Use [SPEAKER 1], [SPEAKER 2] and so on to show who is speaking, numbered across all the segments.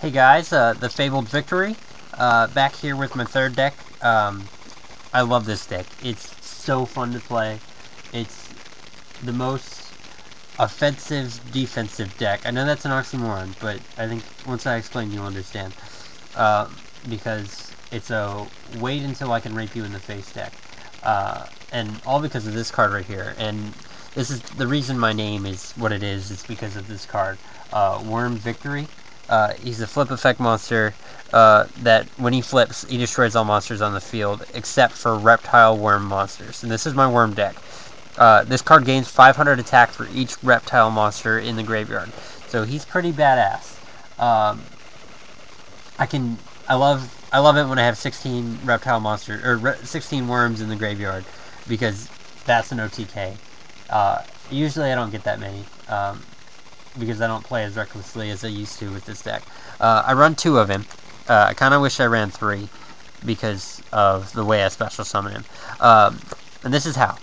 [SPEAKER 1] Hey guys, the Fabled Victory, back here with my third deck. I love this deck. It's so fun to play. It's the most offensive, defensive deck. I know that's an oxymoron, but I think once I explain, you'll understand. Because it's a wait until I can rape you in the face deck. And all because of this card right here. And this is the reason my name is what it is because of this card. Worm Victory. He's a flip effect monster that when he flips, he destroys all monsters on the field except for reptile worm monsters. And this is my worm deck. This card gains 500 attack for each reptile monster in the graveyard. So he's pretty badass. I love it when I have 16 reptile monsters or 16 worms in the graveyard because that's an OTK. Usually I don't get that many. Because I don't play as recklessly as I used to with this deck. I run 2 of him. I kind of wish I ran 3 because of the way I special summon him. And this is how.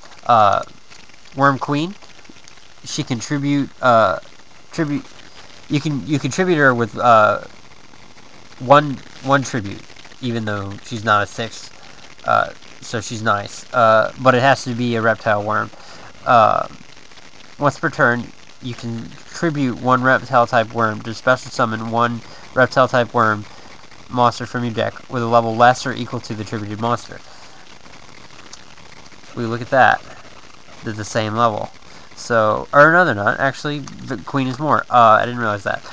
[SPEAKER 1] Worm Queen. She can tribute. You can tribute her with one tribute, even though she's not a 6. So she's nice. But it has to be a reptile worm. Once per turn, you can tribute 1 reptile type worm to special summon 1 reptile type worm monster from your deck with a level less or equal to the tributed monster. We look at that. They're the same level. So, or no, they're not. Actually, the Queen is more. I didn't realize that.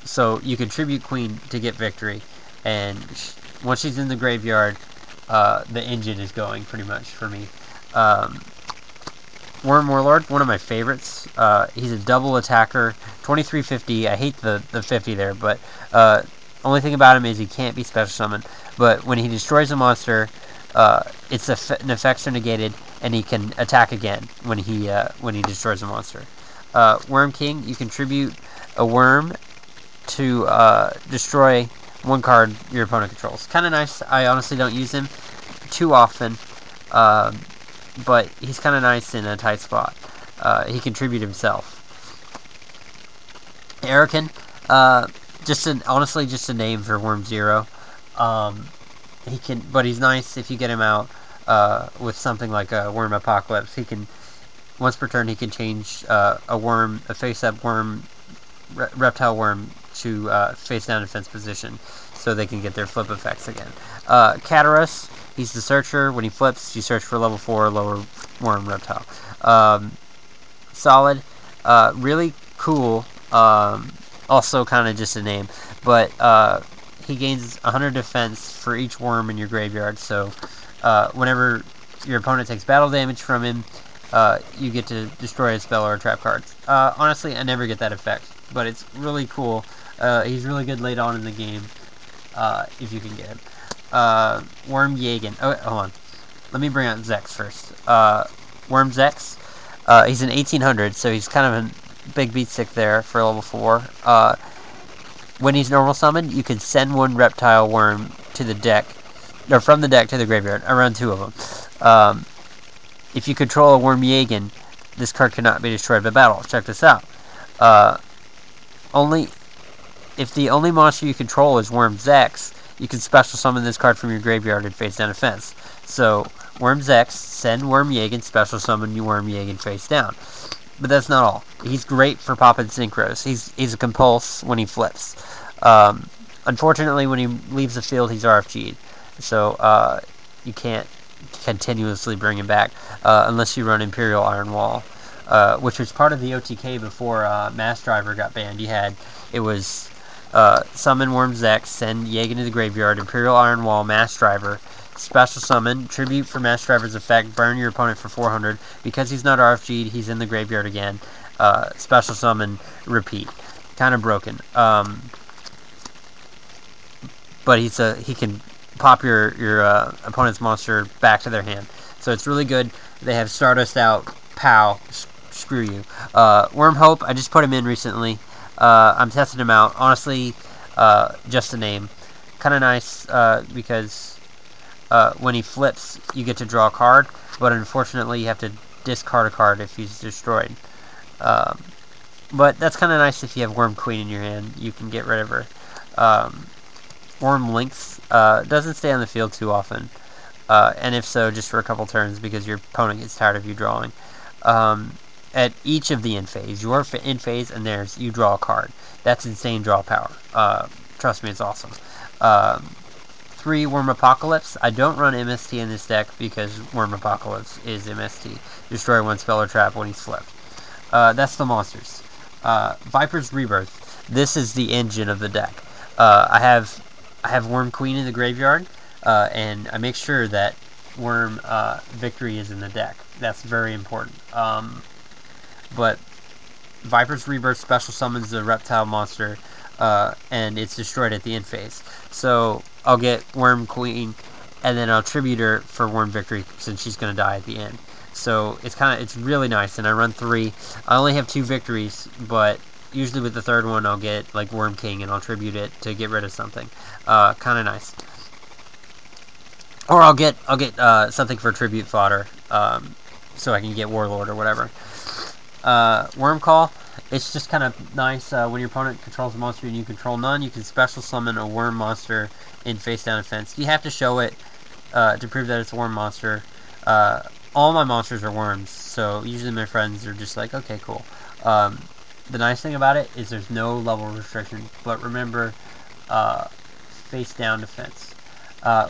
[SPEAKER 1] So you can tribute Queen to get victory, and once she's in the graveyard, the engine is going pretty much for me. Worm Warlord, one of my favorites. He's a double attacker, 2350. I hate the 50 there, but only thing about him is he can't be special summoned. But when he destroys a monster, its effects are negated, and he can attack again when he destroys a monster. Worm King, you contribute a worm to destroy 1 card your opponent controls. Kind of nice. I honestly don't use him too often. But he's kind of nice in a tight spot. He can tribute himself. Arakin, honestly just a name for Worm Zero. But he's nice if you get him out with something like a Worm Apocalypse. He can, once per turn, he can change a face-up worm, reptile worm to face-down defense position, so they can get their flip effects again. Cataros. He's the searcher. When he flips, you search for level 4 lower worm reptile. Solid. Really cool. Also kind of just a name. But he gains 100 defense for each worm in your graveyard. So whenever your opponent takes battle damage from him, you get to destroy a spell or a trap card. Honestly, I never get that effect. But it's really cool. He's really good late on in the game if you can get him. Worm Jagen. Oh, hold on. Let me bring out Zex first. Worm Zex. He's an 1800, so he's kind of a big beat stick there for level 4. When he's normal summoned, you can send 1 reptile worm to the deck, or from the deck to the graveyard. I run 2 of them. If you control a Worm Jagen, this card cannot be destroyed by battle. Check this out. If the only monster you control is Worm Zex, you can special summon this card from your graveyard and face down defense. So, Worm Zex, send Worm Jagen, special summon you Worm Jagen face down. But that's not all. He's great for popping synchros. He's a compulse when he flips. Unfortunately, when he leaves the field, he's RFG'd. So, you can't continuously bring him back unless you run Imperial Iron Wall, which was part of the OTK before Mass Driver got banned. It was summon Worm Zex, send Jagen to the graveyard, Imperial Iron Wall, Mass Driver, special summon, tribute for Mass Driver's effect, burn your opponent for 400. Because he's not RFG'd, he's in the graveyard again. Special summon, repeat. Kind of broken. But he can pop your opponent's monster back to their hand. So it's really good. They have Stardust out. Pow. Screw you. Worm Hope, I just put him in recently. I'm testing him out. Honestly, just a name. Kind of nice because when he flips, you get to draw a card, but unfortunately you have to discard a card if he's destroyed. But that's kind of nice if you have Worm Queen in your hand. You can get rid of her. Worm Lynx doesn't stay on the field too often. And if so, just for a couple turns because your opponent gets tired of you drawing. At each of the end phase, your end phase and theirs, you draw a card. That's insane draw power. Trust me, it's awesome. 3 Worm Apocalypse. I don't run MST in this deck because Worm Apocalypse is MST. Destroy 1 spell or trap when he's flipped. That's the monsters. Viper's Rebirth. This is the engine of the deck. I have Worm Queen in the graveyard, and I make sure that Worm Victory is in the deck. That's very important. But Viper's Rebirth special summons the reptile monster, and it's destroyed at the end phase. So I'll get Worm Queen, and then I'll tribute her for Worm Victory since she's going to die at the end. So it's really nice, and I run 3. I only have 2 victories, but usually with the third one I'll get like Worm King, and I'll tribute it to get rid of something. Kind of nice. Or I'll get something for tribute fodder, so I can get Warlord or whatever. Worm Call. It's just kind of nice when your opponent controls a monster and you control none. You can special summon a worm monster in face down defense. You have to show it to prove that it's a worm monster. All my monsters are worms, so usually my friends are just like, okay, cool. The nice thing about it is there's no level restriction, but remember, face down defense.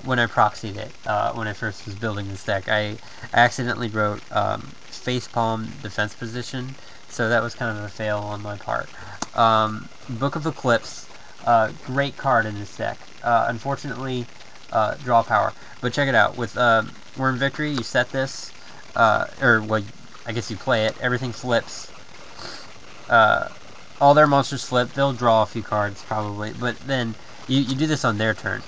[SPEAKER 1] When I proxied it, when I first was building this deck, I accidentally wrote face palm defense position, so that was kind of a fail on my part. Book of Eclipse, great card in this deck. Unfortunately, draw power, but check it out. With Worm Victory, you set this, or well, I guess you play it. Everything flips. All their monsters flip. They'll draw a few cards probably, but then you do this on their turn.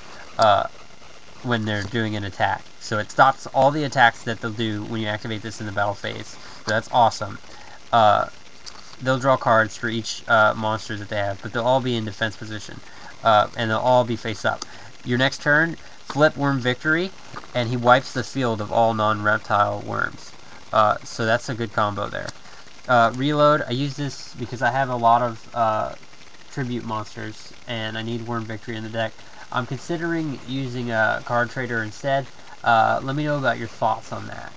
[SPEAKER 1] When they're doing an attack. So it stops all the attacks that they'll do when you activate this in the battle phase. So that's awesome. They'll draw cards for each monster that they have, but they'll all be in defense position. And they'll all be face up. Your next turn, flip Worm Victory, and he wipes the field of all non-reptile worms. So that's a good combo there. Reload, I use this because I have a lot of tribute monsters, and I need Worm Victory in the deck. I'm considering using a Card Trader instead. Let me know about your thoughts on that.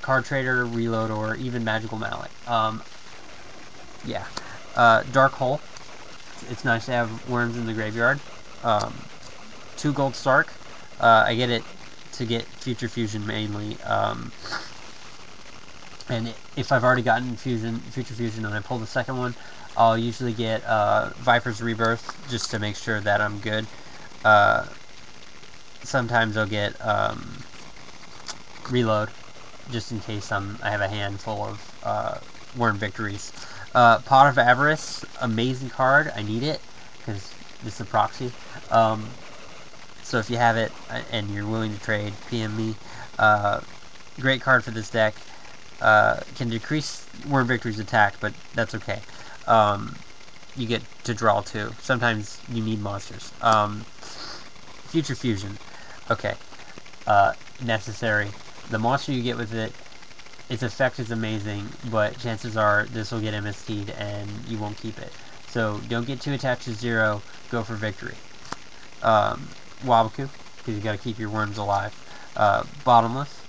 [SPEAKER 1] Card Trader, Reload, or even Magical Mallet. Yeah. Dark Hole. It's nice to have worms in the graveyard. 2 Gold Stark. I get it to get Future Fusion mainly. And if I've already gotten Future Fusion and I pull the second one, I'll usually get Viper's Rebirth just to make sure that I'm good. Sometimes I'll get Reload just in case I have a hand full of Worm Victories. Pot of Avarice, amazing card. I need it because this is a proxy. So if you have it and you're willing to trade, PM me. Great card for this deck. Can decrease Worm Victory's attack, but that's okay. You get to draw 2. Sometimes you need monsters. Future Fusion. Okay. Necessary. The monster you get with it, its effect is amazing, but chances are this will get MST'd and you won't keep it. So don't get too attached to 0. Go for Victory. Waboku, because you got to keep your worms alive. Bottomless.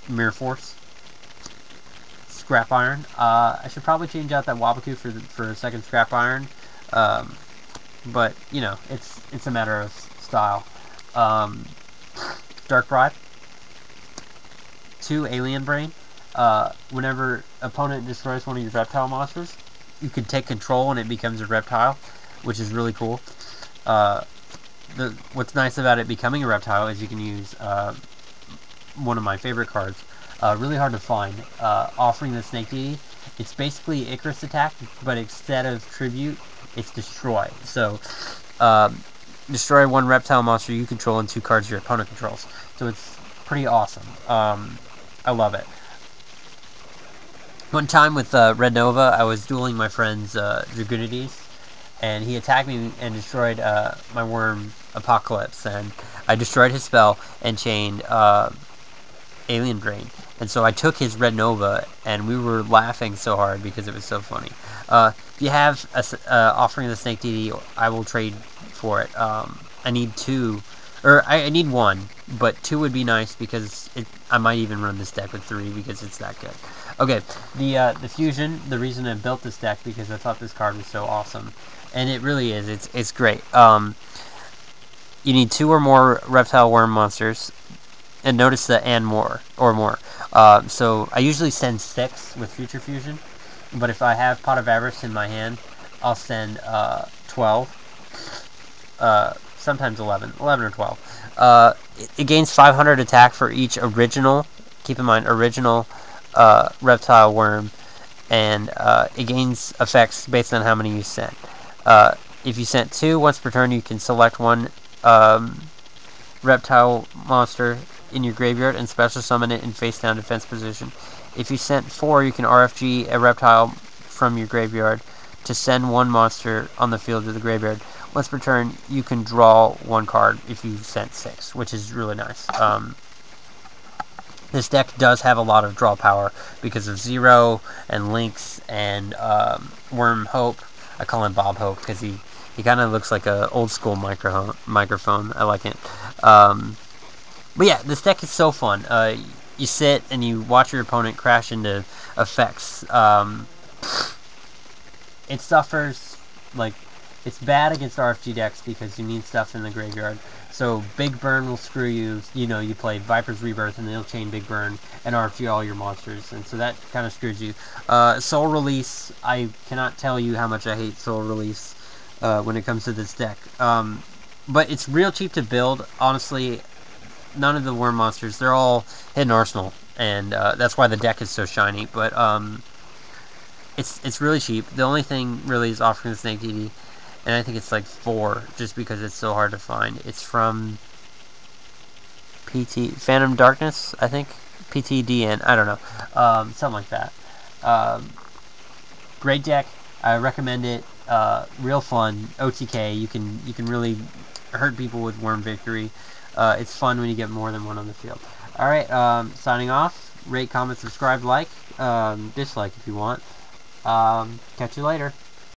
[SPEAKER 1] Mirror Force. Scrap Iron. I should probably change out that Waboku for a second Scrap Iron. But you know, it's a matter of style. Dark Bribe. 2 Alien Brain. Whenever opponent destroys one of your reptile monsters, you can take control and it becomes a reptile, which is really cool. What's nice about it becoming a reptile is you can use one of my favorite cards. Really hard to find. Offering the Snake Deity. It's basically Icarus attack, but instead of tribute, it's destroy. So, destroy 1 reptile monster you control and 2 cards your opponent controls. So it's pretty awesome. I love it. One time with Red Nova, I was dueling my friend's Dragunities, and he attacked me and destroyed my Worm Apocalypse, and I destroyed his spell and chained Alien Brain. And so I took his Red Nova, and we were laughing so hard because it was so funny. If you have a Offering of the Snake Deity, I will trade for it. I need 2, or I need 1, but 2 would be nice because I might even run this deck with 3 because it's that good. Okay, the Fusion, the reason I built this deck because I thought this card was so awesome, and it really is. It's great. You need 2 or more Reptile Worm monsters. And notice the and more, or more. So I usually send 6 with Future Fusion, but if I have Pot of Avarice in my hand, I'll send 12. Sometimes 11 or 12. It gains 500 attack for each original, keep in mind, original Reptile Worm, and it gains effects based on how many you sent. If you sent 2, once per turn you can select 1 reptile monster in your graveyard and special summon it in face down defense position. If you sent 4, you can RFG a reptile from your graveyard to send 1 monster on the field to the graveyard. Once per turn, you can draw 1 card if you sent 6, which is really nice. This deck does have a lot of draw power because of Zero and Lynx and Worm Hope. I call him Bob Hope because he kind of looks like a old school microphone. I like it. But yeah, this deck is so fun. You sit and you watch your opponent crash into effects. It suffers, like, it's bad against RFG decks because you need stuff in the graveyard. So Big Burn will screw you. You know, you play Viper's Rebirth and they'll chain Big Burn and RFG all your monsters, and so that kind of screws you. Soul Release, I cannot tell you how much I hate Soul Release when it comes to this deck. But it's real cheap to build. Honestly, none of the worm monsters, they're all hidden arsenal, and that's why the deck is so shiny. But it's really cheap. The only thing really is Offering the Snake Deity, and I think it's like 4, just because it's so hard to find. It's from PT Phantom Darkness, I think. PTDN, I don't know, something like that. Great deck. I recommend it. Real fun. OTK. You can really hurt people with Worm Victory. It's fun when you get more than 1 on the field. Alright, signing off. Rate, comment, subscribe, like. Dislike if you want. Catch you later.